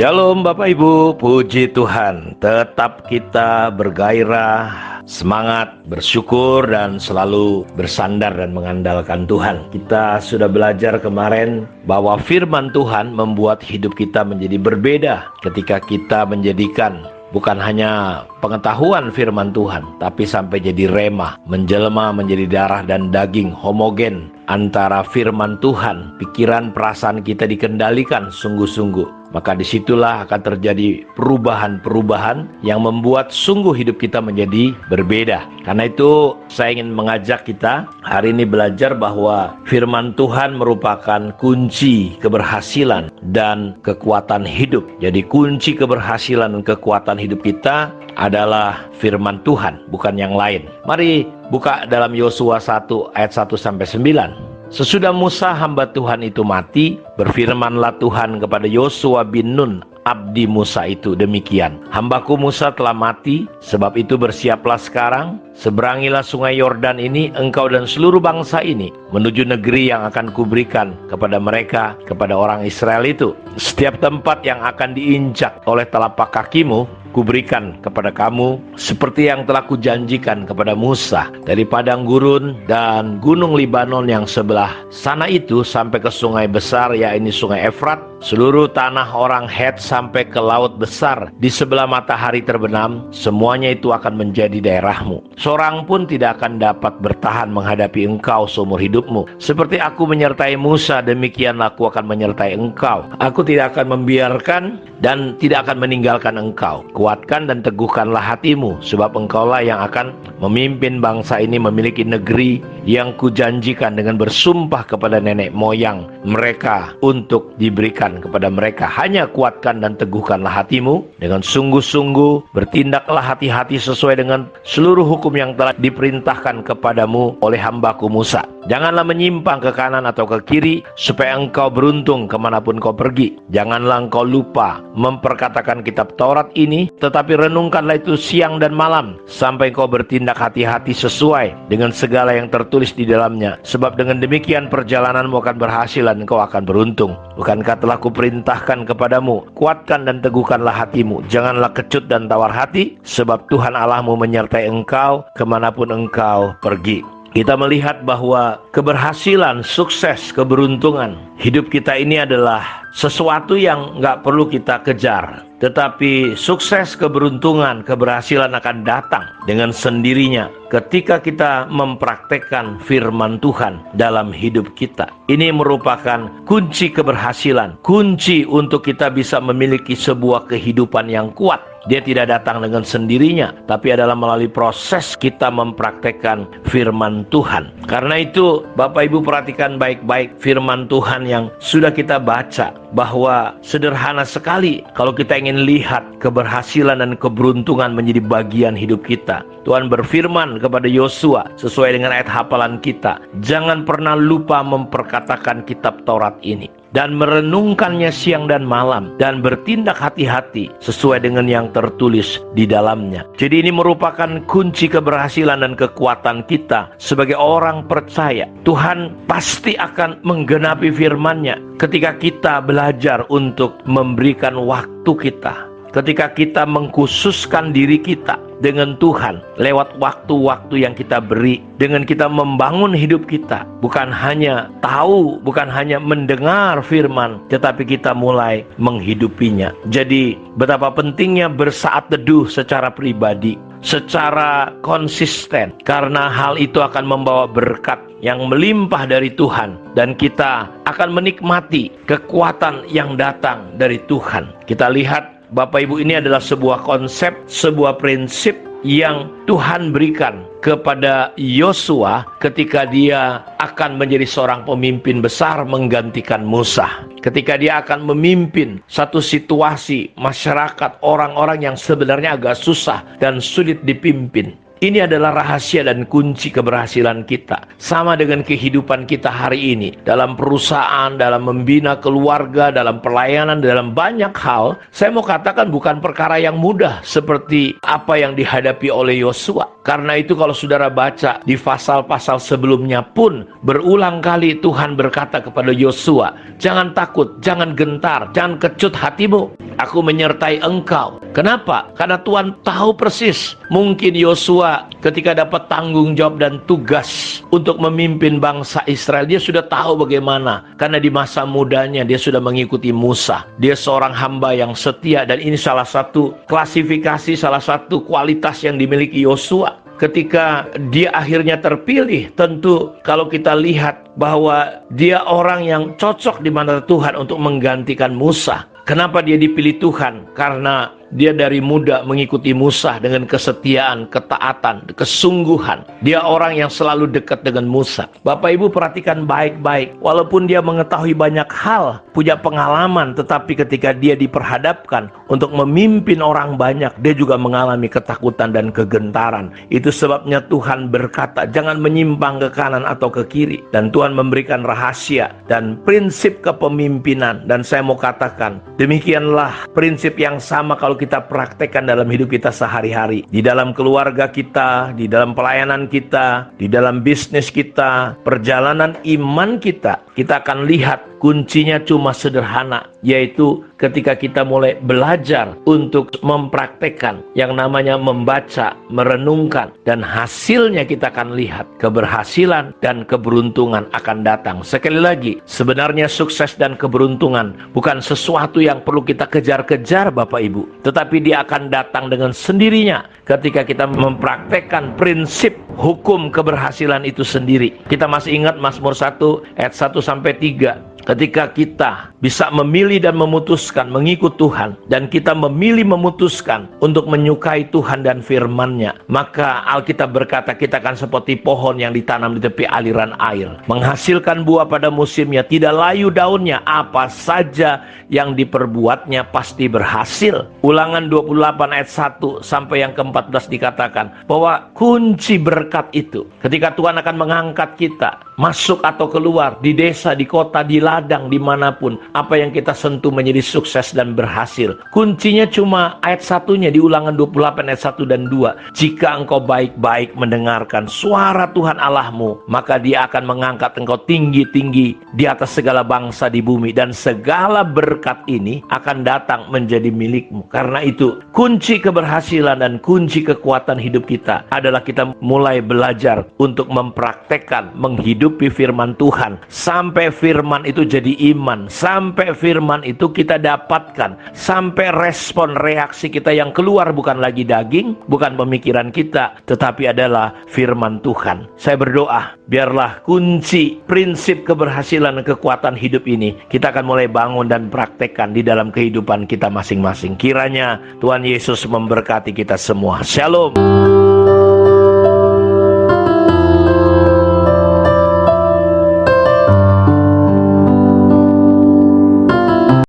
Shalom Bapak Ibu, puji Tuhan. Tetap kita bergairah, semangat, bersyukur, dan selalu bersandar dan mengandalkan Tuhan. Kita sudah belajar kemarin bahwa firman Tuhan membuat hidup kita menjadi berbeda ketika kita menjadikan bukan hanya pengetahuan firman Tuhan, tapi sampai jadi rema, menjelma menjadi darah dan daging, homogen antara firman Tuhan. Pikiran perasaan kita dikendalikan sungguh-sungguh. Maka disitulah akan terjadi perubahan-perubahan yang membuat sungguh hidup kita menjadi berbeda. Karena itu saya ingin mengajak kita hari ini belajar bahwa firman Tuhan merupakan kunci keberhasilan dan kekuatan hidup. Jadi kunci keberhasilan dan kekuatan hidup kita adalah firman Tuhan, bukan yang lain. Mari buka dalam Yosua 1 ayat 1-9. Sesudah Musa hamba Tuhan itu mati, berfirmanlah Tuhan kepada Yosua bin Nun, abdi Musa itu demikian. Hambaku Musa telah mati, sebab itu bersiaplah sekarang, seberangilah sungai Yordan ini, engkau dan seluruh bangsa ini, menuju negeri yang akan kuberikan kepada mereka, kepada orang Israel itu. Setiap tempat yang akan diinjak oleh telapak kakimu, kuberikan kepada kamu, seperti yang telah kujanjikan kepada Musa, dari padang gurun dan gunung Libanon yang sebelah sana itu sampai ke sungai besar, yaitu sungai Efrat, seluruh tanah orang Het sampai ke laut besar di sebelah matahari terbenam, semuanya itu akan menjadi daerahmu. Seorang pun tidak akan dapat bertahan menghadapi engkau seumur hidupmu. Seperti aku menyertai Musa, demikianlah aku akan menyertai engkau. Aku tidak akan membiarkan dan tidak akan meninggalkan engkau. Kuatkan dan teguhkanlah hatimu, sebab engkaulah yang akan memimpin bangsa ini memiliki negeri yang kujanjikan dengan bersumpah kepada nenek moyang mereka untuk diberikan kepada mereka. Hanya kuatkan dan teguhkanlah hatimu dengan sungguh-sungguh, bertindaklah hati-hati sesuai dengan seluruh hukum yang telah diperintahkan kepadamu oleh hambaku Musa. Janganlah menyimpang ke kanan atau ke kiri, supaya engkau beruntung kemanapun kau pergi. Janganlah engkau lupa memperkatakan kitab Taurat ini, tetapi renungkanlah itu siang dan malam, sampai engkau bertindak hati-hati sesuai dengan segala yang tertulis di dalamnya. Sebab dengan demikian perjalananmu akan berhasil dan engkau akan beruntung. Bukankah telah kuperintahkan kepadamu, kuatkan dan teguhkanlah hatimu, janganlah kecut dan tawar hati, sebab Tuhan Allahmu menyertai engkau kemanapun engkau pergi. Kita melihat bahwa keberhasilan, sukses, keberuntungan hidup kita ini adalah sesuatu yang nggak perlu kita kejar. Tetapi sukses, keberuntungan, keberhasilan akan datang dengan sendirinya ketika kita mempraktekkan firman Tuhan dalam hidup kita. Ini merupakan kunci keberhasilan, kunci untuk kita bisa memiliki sebuah kehidupan yang kuat. Dia tidak datang dengan sendirinya, tapi adalah melalui proses kita mempraktekkan firman Tuhan. Karena itu, Bapak Ibu perhatikan baik-baik firman Tuhan yang sudah kita baca, bahwa sederhana sekali kalau kita ingin lihat keberhasilan dan keberuntungan menjadi bagian hidup kita. Tuhan berfirman kepada Yosua sesuai dengan ayat hafalan kita, jangan pernah lupa memperkatakan kitab Taurat ini dan merenungkannya siang dan malam, dan bertindak hati-hati sesuai dengan yang tertulis di dalamnya. Jadi ini merupakan kunci keberhasilan dan kekuatan kita sebagai orang percaya. Tuhan pasti akan menggenapi firman-Nya ketika kita belajar untuk memberikan waktu kita, ketika kita mengkhususkan diri kita dengan Tuhan lewat waktu-waktu yang kita beri, dengan kita membangun hidup kita, bukan hanya tahu, bukan hanya mendengar firman, tetapi kita mulai menghidupinya. Jadi betapa pentingnya bersaat teduh secara pribadi, secara konsisten, karena hal itu akan membawa berkat yang melimpah dari Tuhan, dan kita akan menikmati kekuatan yang datang dari Tuhan. Kita lihat Bapak Ibu, ini adalah sebuah konsep, sebuah prinsip yang Tuhan berikan kepada Yosua ketika dia akan menjadi seorang pemimpin besar menggantikan Musa. Ketika dia akan memimpin satu situasi masyarakat, orang-orang yang sebenarnya agak susah dan sulit dipimpin. Ini adalah rahasia dan kunci keberhasilan kita. Sama dengan kehidupan kita hari ini. Dalam perusahaan, dalam membina keluarga, dalam pelayanan, dalam banyak hal. Saya mau katakan bukan perkara yang mudah seperti apa yang dihadapi oleh Yosua. Karena itu kalau saudara baca di pasal-pasal sebelumnya pun berulang kali Tuhan berkata kepada Yosua, jangan takut, jangan gentar, jangan kecut hatimu. Aku menyertai engkau. Kenapa? Karena Tuhan tahu persis. Mungkin Yosua ketika dapat tanggung jawab dan tugas untuk memimpin bangsa Israel, dia sudah tahu bagaimana. Karena di masa mudanya dia sudah mengikuti Musa. Dia seorang hamba yang setia, dan ini salah satu klasifikasi, salah satu kualitas yang dimiliki Yosua. Ketika dia akhirnya terpilih, tentu kalau kita lihat bahwa dia orang yang cocok di mata Tuhan untuk menggantikan Musa. Kenapa dia dipilih Tuhan? Karena dia dari muda mengikuti Musa dengan kesetiaan, ketaatan, kesungguhan. Dia orang yang selalu dekat dengan Musa. Bapak Ibu perhatikan baik-baik. Walaupun dia mengetahui banyak hal, punya pengalaman, tetapi ketika dia diperhadapkan untuk memimpin orang banyak, dia juga mengalami ketakutan dan kegentaran. Itu sebabnya Tuhan berkata, jangan menyimpang ke kanan atau ke kiri. Dan Tuhan memberikan rahasia dan prinsip kepemimpinan. Dan saya mau katakan, demikianlah prinsip yang sama kalau kita praktekkan dalam hidup kita sehari-hari. Di dalam keluarga kita, di dalam pelayanan kita, di dalam bisnis kita, perjalanan iman kita, kita akan lihat kuncinya cuma sederhana, yaitu ketika kita mulai belajar untuk mempraktekkan yang namanya membaca, merenungkan, dan hasilnya kita akan lihat keberhasilan dan keberuntungan akan datang. Sekali lagi, sebenarnya sukses dan keberuntungan bukan sesuatu yang perlu kita kejar-kejar Bapak Ibu, tetapi dia akan datang dengan sendirinya ketika kita mempraktekkan prinsip hukum keberhasilan itu sendiri. Kita masih ingat Mazmur 1 ayat 1-3. Ketika kita bisa memilih dan memutuskan mengikut Tuhan, dan kita memilih memutuskan untuk menyukai Tuhan dan firman-Nya, maka Alkitab berkata kita akan seperti pohon yang ditanam di tepi aliran air, menghasilkan buah pada musimnya, tidak layu daunnya, apa saja yang diperbuatnya pasti berhasil. Ulangan 28 ayat 1 sampai yang ke-14 dikatakan bahwa kunci berkat itu ketika Tuhan akan mengangkat kita masuk atau keluar, di desa, di kota, di ladang, dimanapun, apa yang kita sentuh menjadi sukses dan berhasil. Kuncinya cuma ayat 1-nya di Ulangan 28 ayat 1 dan 2. Jika engkau baik-baik mendengarkan suara Tuhan Allahmu, maka dia akan mengangkat engkau tinggi-tinggi di atas segala bangsa di bumi, dan segala berkat ini akan datang menjadi milikmu. Karena itu kunci keberhasilan dan kunci kekuatan hidup kita adalah kita mulai belajar untuk mempraktekkan, menghidupi firman Tuhan, sampai firman itu jadi iman, sampai firman itu kita dapatkan, sampai respon reaksi kita yang keluar bukan lagi daging, bukan pemikiran kita, tetapi adalah firman Tuhan. Saya berdoa, biarlah kunci prinsip keberhasilan dan kekuatan hidup ini kita akan mulai bangun dan praktekkan di dalam kehidupan kita masing-masing. Kiranya Tuhan Yesus memberkati kita semua. Shalom.